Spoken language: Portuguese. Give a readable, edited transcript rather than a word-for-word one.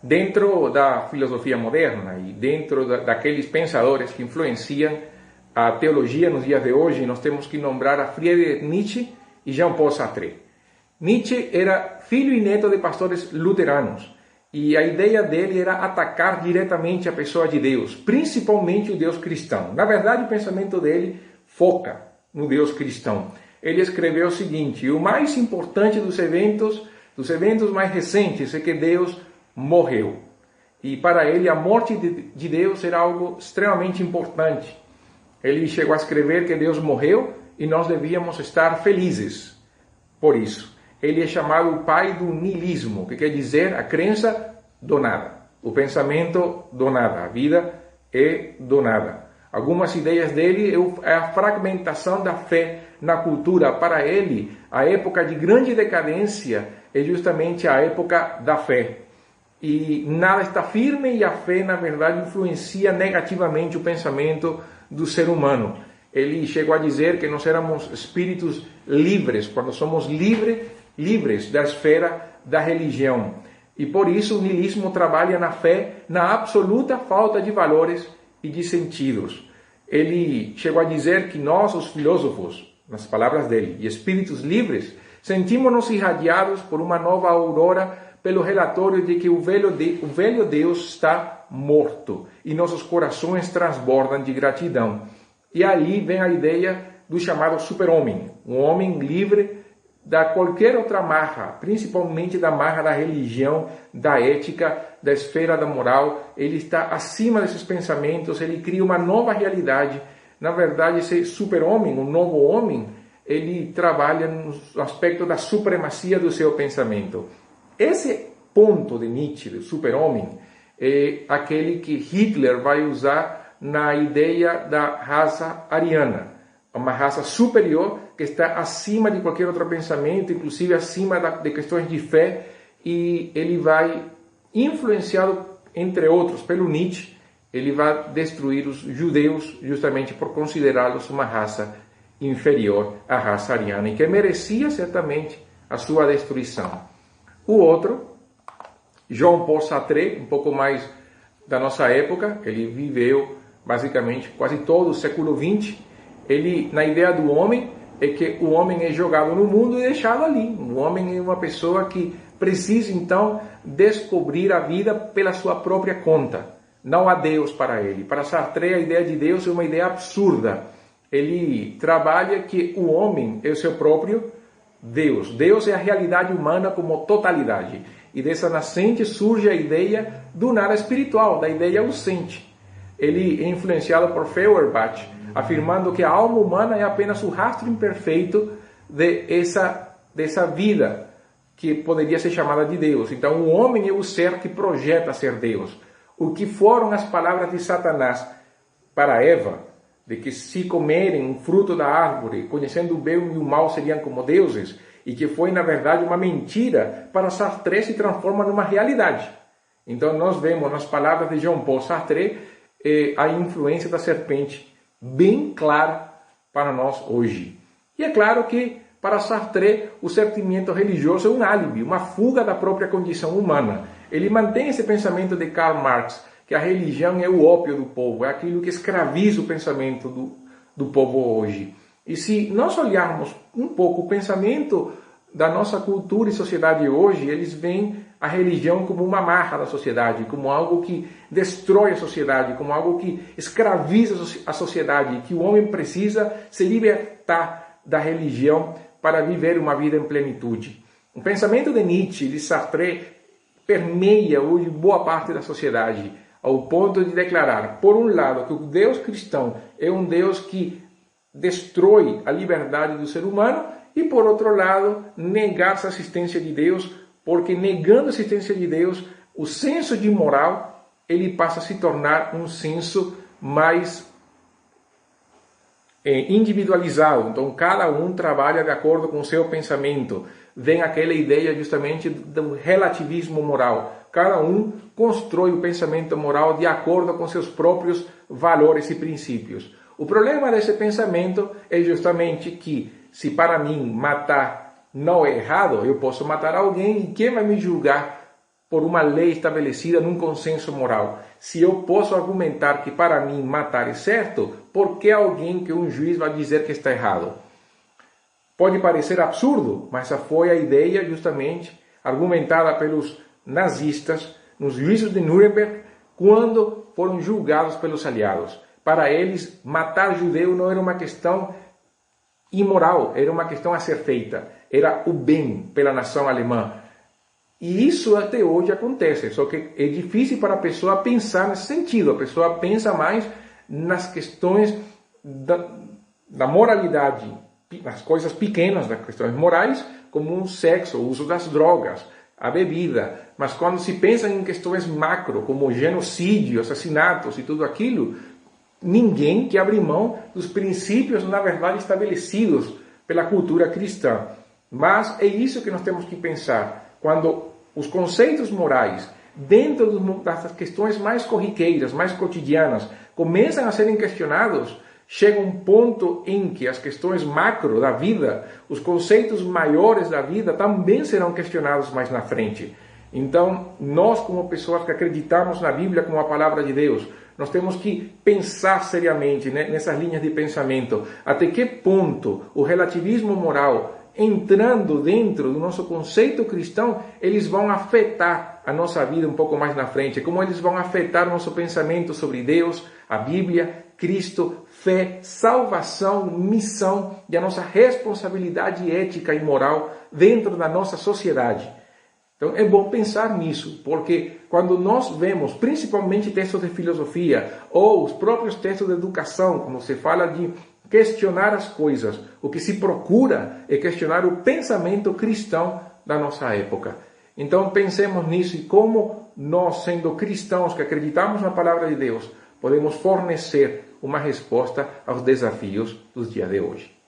dentro da filosofia moderna e dentro daqueles pensadores que influenciam a teologia nos dias de hoje, nós temos que nombrar a Friedrich Nietzsche e Jean-Paul Sartre. Nietzsche era filho e neto de pastores luteranos, e a ideia dele era atacar diretamente a pessoa de Deus, principalmente o Deus cristão. Na verdade, o pensamento dele foca no Deus cristão. Ele escreveu o seguinte: o mais importante dos eventos mais recentes é que Deus morreu. E para ele a morte de Deus era algo extremamente importante. Ele chegou a escrever que Deus morreu e nós devíamos estar felizes por isso. Ele é chamado o pai do niilismo, que quer dizer a crença do nada, o pensamento do nada, a vida é do nada. Algumas ideias dele é a fragmentação da fé na cultura. Para ele, a época de grande decadência é justamente a época da fé. E nada está firme e a fé, na verdade, influencia negativamente o pensamento do ser humano. Ele chegou a dizer que nós éramos espíritos livres, quando somos livres da esfera da religião. E por isso o niilismo trabalha na fé, na absoluta falta de valores e de sentidos. Ele chegou a dizer que nós, os filósofos, nas palavras dele, e espíritos livres, sentimos-nos irradiados por uma nova aurora pelo relatório de que o velho Deus está morto e nossos corações transbordam de gratidão. E aí vem a ideia do chamado super-homem, um homem livre da qualquer outra marra, principalmente da marra da religião, da ética, da esfera da moral. Ele está acima desses pensamentos, ele cria uma nova realidade. Na verdade, esse super-homem, um novo homem, ele trabalha no aspecto da supremacia do seu pensamento. Esse ponto de Nietzsche, do super-homem, é aquele que Hitler vai usar na ideia da raça ariana, uma raça superior que está acima de qualquer outro pensamento, inclusive acima de questões de fé, e ele vai, influenciado, entre outros, pelo Nietzsche, ele vai destruir os judeus justamente por considerá-los uma raça inferior à raça ariana, e que merecia certamente a sua destruição. O outro, Jean-Paul Sartre, um pouco mais da nossa época, ele viveu basicamente quase todo o século XX. Ele, na ideia do homem, é que o homem é jogado no mundo e deixado ali. O homem é uma pessoa que precisa, então, descobrir a vida pela sua própria conta. Não há Deus para ele. Para Sartre, a ideia de Deus é uma ideia absurda. Ele trabalha que o homem é o seu próprio Deus. Deus é a realidade humana como totalidade. E dessa nascente surge a ideia do nada espiritual, da ideia ausente. Ele é influenciado por Feuerbach, afirmando que a alma humana é apenas o rastro imperfeito dessa vida que poderia ser chamada de Deus. Então o homem é o ser que projeta ser Deus. O que foram as palavras de Satanás para Eva, de que se comerem um fruto da árvore, conhecendo o bem e o mal, seriam como deuses, e que foi, na verdade, uma mentira, para Sartre se transforma numa realidade. Então nós vemos nas palavras de Jean-Paul Sartre a influência da serpente bem clara para nós hoje. E é claro que para Sartre o sentimento religioso é um álibi, uma fuga da própria condição humana. Ele mantém esse pensamento de Karl Marx, que a religião é o ópio do povo, é aquilo que escraviza o pensamento do povo hoje. E se nós olharmos um pouco o pensamento da nossa cultura e sociedade hoje, eles veem a religião como uma marra da sociedade, como algo que destrói a sociedade, como algo que escraviza a sociedade, que o homem precisa se libertar da religião para viver uma vida em plenitude. O pensamento de Nietzsche e de Sartre permeia hoje boa parte da sociedade, ao ponto de declarar, por um lado, que o Deus cristão é um Deus que destrói a liberdade do ser humano, e por outro lado, negar a existência de Deus, porque negando a existência de Deus, o senso de moral, ele passa a se tornar um senso mais individualizado. Então cada um trabalha de acordo com o seu pensamento. Vem aquela ideia justamente do relativismo moral. Cada um constrói o pensamento moral de acordo com seus próprios valores e princípios. O problema desse pensamento é justamente que, se para mim matar não é errado, eu posso matar alguém, e quem vai me julgar por uma lei estabelecida num consenso moral. Se eu posso argumentar que para mim matar é certo, por que alguém que um juiz vai dizer que está errado? Pode parecer absurdo, mas essa foi a ideia justamente argumentada pelos nazistas nos juízos de Nuremberg quando foram julgados pelos aliados. Para eles, matar judeu não era uma questão imoral, era uma questão a ser feita. Era o bem pela nação alemã. E isso até hoje acontece, só que é difícil para a pessoa pensar nesse sentido. A pessoa pensa mais nas questões da moralidade, nas coisas pequenas, das questões morais, como o sexo, o uso das drogas, a bebida. Mas quando se pensa em questões macro, como genocídio, assassinatos e tudo aquilo, ninguém que abre mão dos princípios, na verdade, estabelecidos pela cultura cristã. Mas é isso que nós temos que pensar. Quando os conceitos morais, dentro das questões mais corriqueiras, mais cotidianas, começam a serem questionados, chega um ponto em que as questões macro da vida, os conceitos maiores da vida, também serão questionados mais na frente. Então, nós como pessoas que acreditamos na Bíblia como a palavra de Deus, nós temos que pensar seriamente, né, nessas linhas de pensamento. Até que ponto o relativismo moral, entrando dentro do nosso conceito cristão, eles vão afetar a nossa vida um pouco mais na frente. Como eles vão afetar o nosso pensamento sobre Deus, a Bíblia, Cristo, fé, salvação, missão e a nossa responsabilidade ética e moral dentro da nossa sociedade. Então é bom pensar nisso, porque quando nós vemos, principalmente textos de filosofia ou os próprios textos de educação, quando se fala de questionar as coisas, o que se procura é questionar o pensamento cristão da nossa época. Então pensemos nisso e como nós, sendo cristãos que acreditamos na palavra de Deus, podemos fornecer uma resposta aos desafios dos dias de hoje.